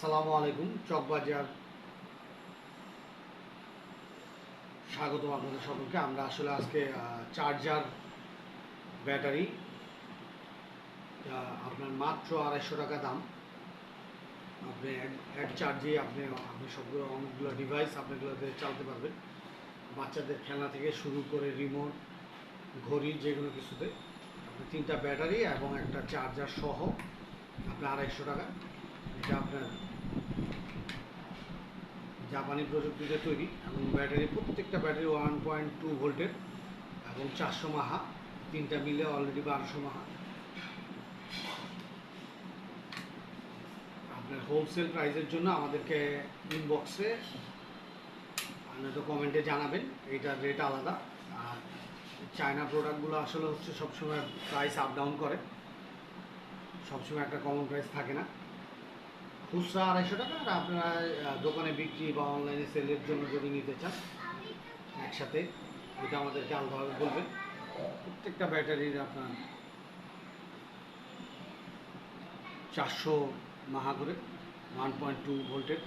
আসসালামু আলাইকুম। চকবাজার স্বাগত আপনাদের সকলকে। আমরা আসলে আজকে চার্জার ব্যাটারি আপনার মাত্র 250 টাকা দাম। আপনি এক চার্জে আপনি আপনি সবগুলো অনেকগুলো ডিভাইস আপনি এগুলোতে চালাতে পারবেন। বাচ্চাদের খেলনা থেকে শুরু করে রিমোট, ঘড়ি, যে কোনো কিছুতে আপনি 3টা ব্যাটারি এবং একটা চার্জার সহ আপনি 250 টাকা। এটা আপনার জাপানি প্রযুক্তিতে তৈরি এবং প্রত্যেকটা ব্যাটারি 1.2 ভোল্টের এবং 400 মাহা, 3টা মিলে অলরেডি 1200 মাহা। আপনার হোলসেল প্রাইসের জন্য আমাদেরকে ইনবক্সে নয়তো কমেন্টে জানাবেন, এইটার রেট আলাদা। আর চায়না প্রোডাক্টগুলো আসলে হচ্ছে সবসময় প্রাইস আপ ডাউন করে, সবসময় একটা কমন প্রাইস থাকে না। খুচরা 250 টাকা, আর আপনারা দোকানে বিক্রি বা অনলাইনে সেলের জন্য যদি নিতে চান একসাথে, এটা আমাদেরকে আলাদাভাবে বলবেন। প্রত্যেকটা ব্যাটারির আপনার 400 মাহা করে, 1.2 ভোল্টের।